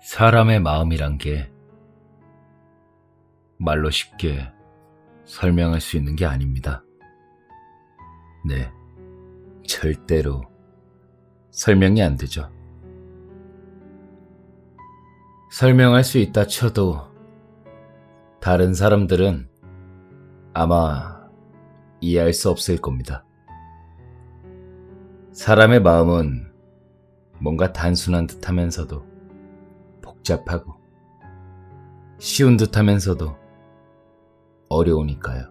사람의 마음이란 게 말로 쉽게 설명할 수 있는 게 아닙니다. 네, 절대로 설명이 안 되죠. 설명할 수 있다 쳐도 다른 사람들은 아마 이해할 수 없을 겁니다. 사람의 마음은 뭔가 단순한 듯 하면서도 복잡하고 쉬운 듯 하면서도 어려우니까요.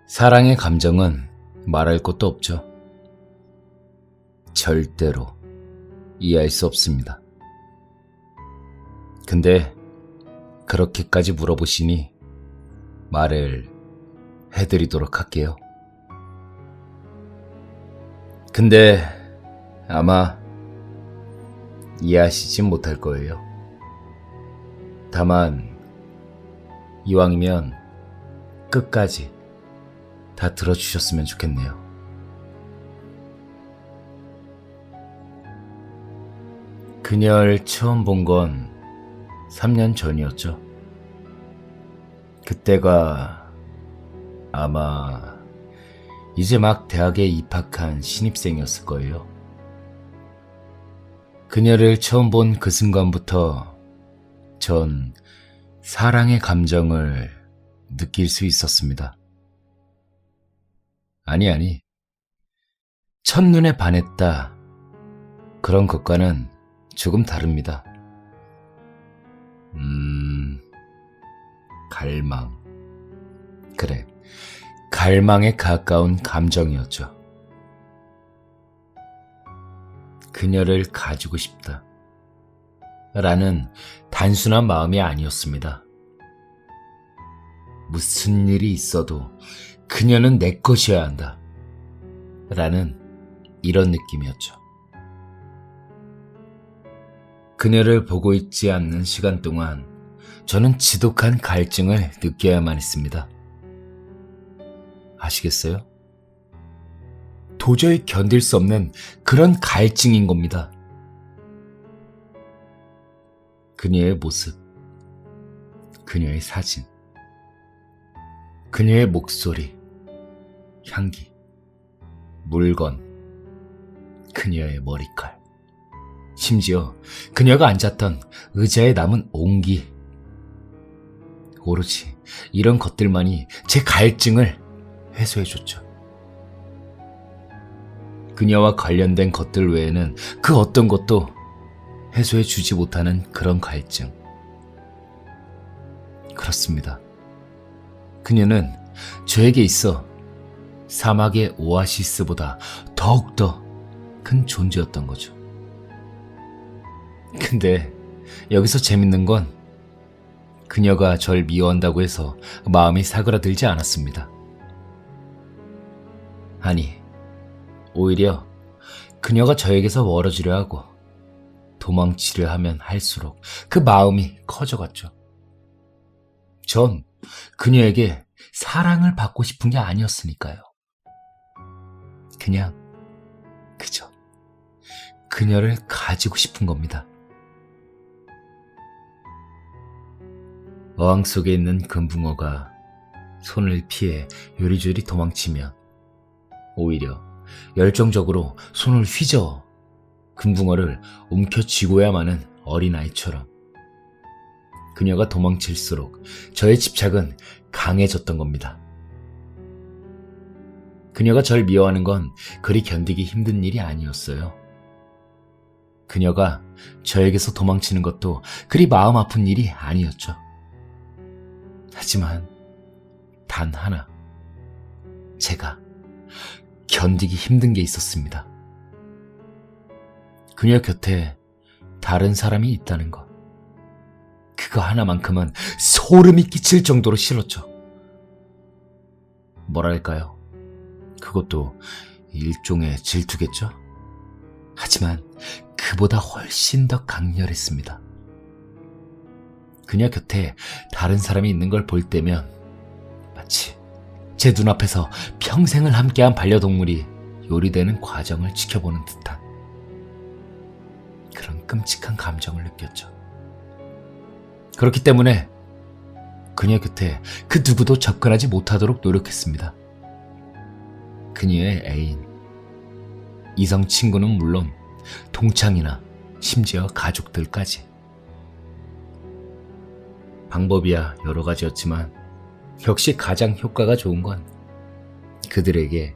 사랑의 감정은 말할 것도 없죠. 절대로 이해할 수 없습니다. 근데 그렇게까지 물어보시니 말을 해드리도록 할게요. 근데 아마 이해하시진 못할 거예요. 다만 이왕이면 끝까지 다 들어주셨으면 좋겠네요. 그녀를 처음 본 건 3년 전이었죠. 그때가 아마 이제 막 대학에 입학한 신입생이었을 거예요. 그녀를 처음 본 그 순간부터 전 사랑의 감정을 느낄 수 있었습니다. 아니, 첫눈에 반했다. 그런 것과는 조금 다릅니다. 갈망. 그래, 갈망에 가까운 감정이었죠. 그녀를 가지고 싶다. 라는 단순한 마음이 아니었습니다. 무슨 일이 있어도 그녀는 내 것이어야 한다. 라는 이런 느낌이었죠. 그녀를 보고 있지 않는 시간 동안 저는 지독한 갈증을 느껴야만 했습니다. 아시겠어요? 도저히 견딜 수 없는 그런 갈증인 겁니다. 그녀의 모습, 그녀의 사진, 그녀의 목소리, 향기, 물건, 그녀의 머리칼, 심지어 그녀가 앉았던 의자에 남은 온기. 오로지 이런 것들만이 제 갈증을 해소해줬죠. 그녀와 관련된 것들 외에는 그 어떤 것도 해소해주지 못하는 그런 갈증. 그렇습니다. 그녀는 저에게 있어 사막의 오아시스보다 더욱더 큰 존재였던 거죠. 근데 여기서 재밌는 건 그녀가 절 미워한다고 해서 마음이 사그라들지 않았습니다. 아니, 오히려 그녀가 저에게서 멀어지려 하고 도망치려 하면 할수록 그 마음이 커져갔죠. 전 그녀에게 사랑을 받고 싶은 게 아니었으니까요. 그저 그녀를 가지고 싶은 겁니다. 어항 속에 있는 금붕어가 손을 피해 요리조리 도망치면 오히려 열정적으로 손을 휘저어 금붕어를 움켜쥐고야만 하는 어린아이처럼 그녀가 도망칠수록 저의 집착은 강해졌던 겁니다. 그녀가 절 미워하는 건 그리 견디기 힘든 일이 아니었어요. 그녀가 저에게서 도망치는 것도 그리 마음 아픈 일이 아니었죠. 하지만 단 하나, 제가 견디기 힘든 게 있었습니다. 그녀 곁에 다른 사람이 있다는 것. 그거 하나만큼은 소름이 끼칠 정도로 싫었죠. 뭐랄까요? 그것도 일종의 질투겠죠? 하지만 그보다 훨씬 더 강렬했습니다. 그녀 곁에 다른 사람이 있는 걸 볼 때면 마치 제 눈앞에서 평생을 함께한 반려동물이 요리되는 과정을 지켜보는 듯한 그런 끔찍한 감정을 느꼈죠. 그렇기 때문에 그녀 곁에 그 누구도 접근하지 못하도록 노력했습니다. 그녀의 애인, 이성 친구는 물론 동창이나 심지어 가족들까지. 방법이야 여러 가지였지만 역시 가장 효과가 좋은 건 그들에게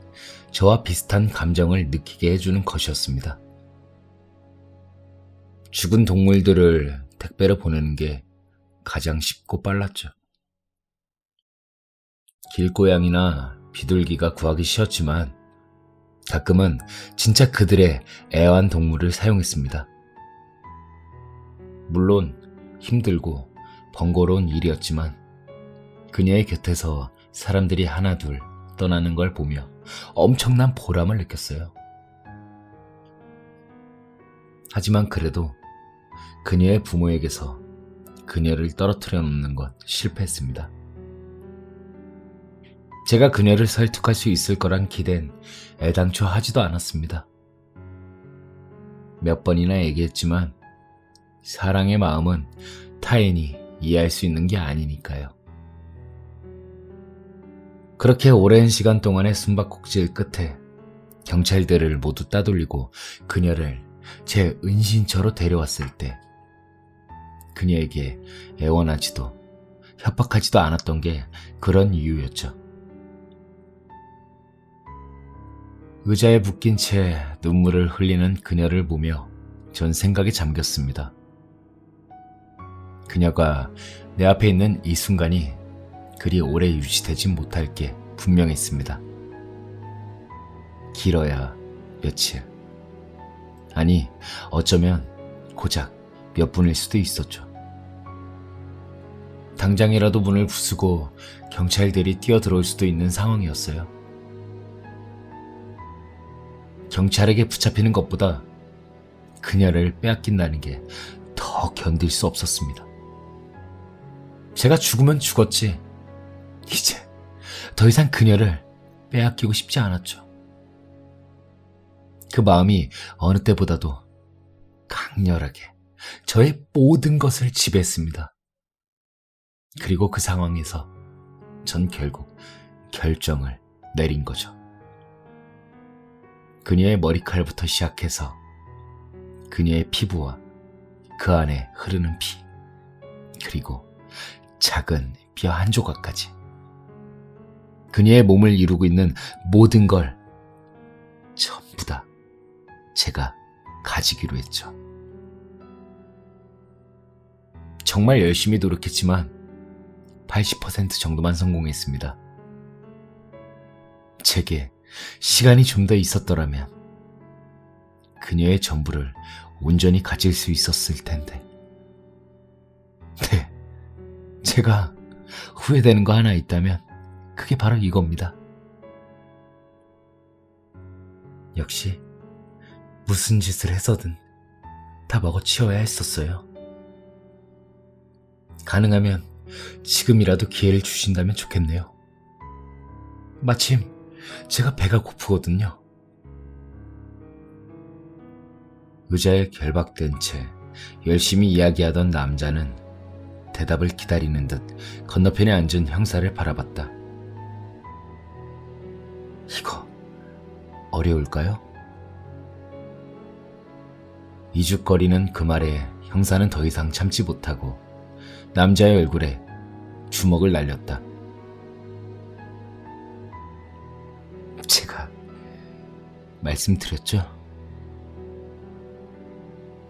저와 비슷한 감정을 느끼게 해주는 것이었습니다. 죽은 동물들을 택배로 보내는 게 가장 쉽고 빨랐죠. 길고양이나 비둘기가 구하기 쉬웠지만 가끔은 진짜 그들의 애완동물을 사용했습니다. 물론 힘들고 번거로운 일이었지만 그녀의 곁에서 사람들이 하나둘 떠나는 걸 보며 엄청난 보람을 느꼈어요. 하지만 그래도 그녀의 부모에게서 그녀를 떨어뜨려 놓는 것 실패했습니다. 제가 그녀를 설득할 수 있을 거란 기대는 애당초 하지도 않았습니다. 몇 번이나 얘기했지만 사랑의 마음은 타인이 이해할 수 있는 게 아니니까요. 그렇게 오랜 시간 동안의 숨바꼭질 끝에 경찰들을 모두 따돌리고 그녀를 제 은신처로 데려왔을 때 그녀에게 애원하지도 협박하지도 않았던 게 그런 이유였죠. 의자에 묶인 채 눈물을 흘리는 그녀를 보며 전 생각에 잠겼습니다. 그녀가 내 앞에 있는 이 순간이 그리 오래 유지되진 못할 게 분명했습니다. 길어야 며칠, 아니 어쩌면 고작 몇 분일 수도 있었죠. 당장이라도 문을 부수고 경찰들이 뛰어들어올 수도 있는 상황이었어요. 경찰에게 붙잡히는 것보다 그녀를 빼앗긴다는 게 더 견딜 수 없었습니다. 제가 죽으면 죽었지 이제 더 이상 그녀를 빼앗기고 싶지 않았죠. 그 마음이 어느 때보다도 강렬하게 저의 모든 것을 지배했습니다. 그리고 그 상황에서 전 결국 결정을 내린 거죠. 그녀의 머리칼부터 시작해서 그녀의 피부와 그 안에 흐르는 피, 그리고 작은 뼈 한 조각까지 그녀의 몸을 이루고 있는 모든 걸 전부 다 제가 가지기로 했죠. 정말 열심히 노력했지만 80% 정도만 성공했습니다. 제게 시간이 좀 더 있었더라면 그녀의 전부를 온전히 가질 수 있었을 텐데. 네, 제가 후회되는 거 하나 있다면 그게 바로 이겁니다. 역시 무슨 짓을 해서든 다 먹어치워야 했었어요. 가능하면 지금이라도 기회를 주신다면 좋겠네요. 마침 제가 배가 고프거든요. 의자에 결박된 채 열심히 이야기하던 남자는 대답을 기다리는 듯 건너편에 앉은 형사를 바라봤다. 이거 어려울까요? 이죽거리는 그 말에 형사는 더 이상 참지 못하고 남자의 얼굴에 주먹을 날렸다. 제가 말씀드렸죠?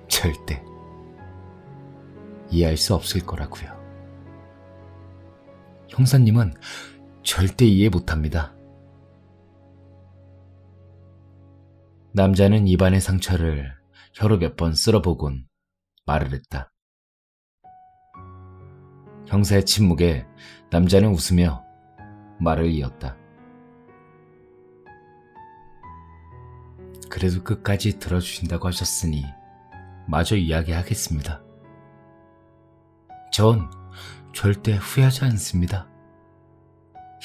절대 이해할 수 없을 거라고요. 형사님은 절대 이해 못합니다. 남자는 입안의 상처를 혀로 몇 번 쓸어보곤 말을 했다. 형사의 침묵에 남자는 웃으며 말을 이었다. 그래도 끝까지 들어주신다고 하셨으니 마저 이야기하겠습니다. 전 절대 후회하지 않습니다.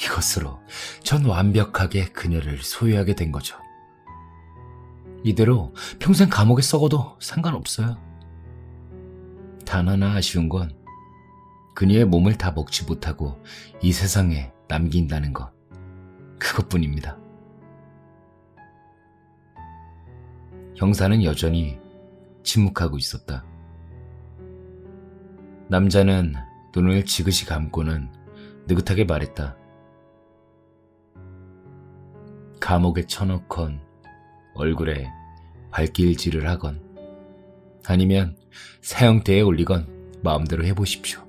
이것으로 전 완벽하게 그녀를 소유하게 된 거죠. 이대로 평생 감옥에 썩어도 상관없어요. 단 하나 아쉬운 건 그녀의 몸을 다 먹지 못하고 이 세상에 남긴다는 것. 그것뿐입니다. 형사는 여전히 침묵하고 있었다. 남자는 눈을 지그시 감고는 느긋하게 말했다. 감옥에 쳐넣건 얼굴에 발길질을 하건 아니면 사형대에 올리건 마음대로 해보십시오.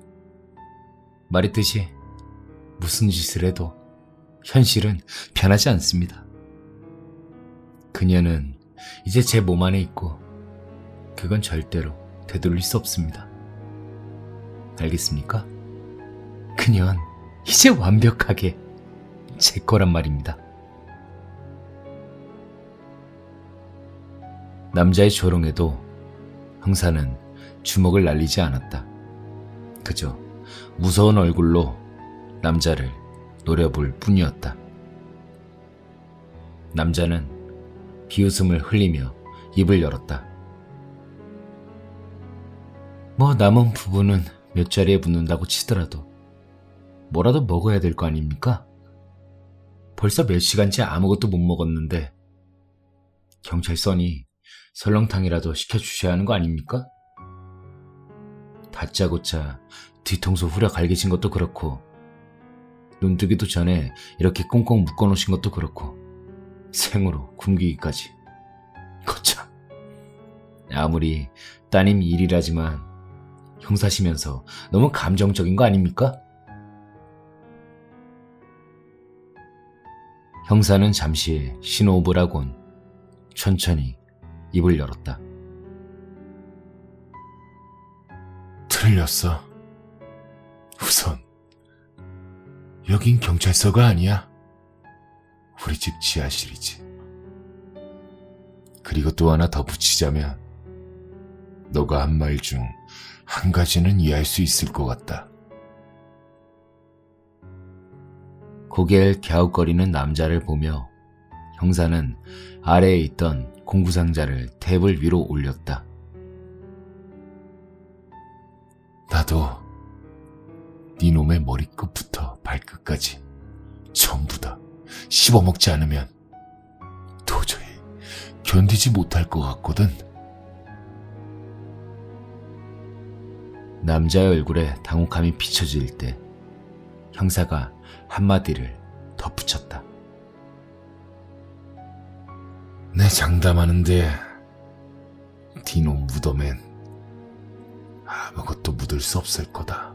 말했듯이 무슨 짓을 해도 현실은 변하지 않습니다. 그녀는 이제 제 몸 안에 있고 그건 절대로 되돌릴 수 없습니다. 알겠습니까? 그녀는 이제 완벽하게 제 거란 말입니다. 남자의 조롱에도 형사는 주먹을 날리지 않았다. 그저 무서운 얼굴로 남자를 노려볼 뿐이었다. 남자는 비웃음을 흘리며 입을 열었다. 뭐 남은 부분은 몇 자리에 붙는다고 치더라도 뭐라도 먹어야 될 거 아닙니까? 벌써 몇 시간째 아무것도 못 먹었는데 경찰서니 설렁탕이라도 시켜주셔야 하는 거 아닙니까? 다짜고짜 뒤통수 후려 갈기신 것도 그렇고 눈뜨기도 전에 이렇게 꽁꽁 묶어놓으신 것도 그렇고 생으로 굶기기까지. 거참, 아무리 따님 일이라지만 형사시면서 너무 감정적인 거 아닙니까? 형사는 잠시 신호흡을 하곤 천천히 입을 열었다. 틀렸어. 우선 여긴 경찰서가 아니야. 우리 집 지하실이지. 그리고 또 하나 덧붙이자면 너가 한 말 중 한 가지는 이해할 수 있을 것 같다. 고개를 갸웃거리는 남자를 보며 형사는 아래에 있던 공구상자를 테이블 위로 올렸다. 나도 네 놈의 머리끝부터 발끝까지 전부 다 씹어먹지 않으면 도저히 견디지 못할 것 같거든. 남자의 얼굴에 당혹함이 비춰질 때 형사가 한마디를 덧붙였다. 내 장담하는데 네 놈 무덤엔 아무것도 묻을 수 없을 거다.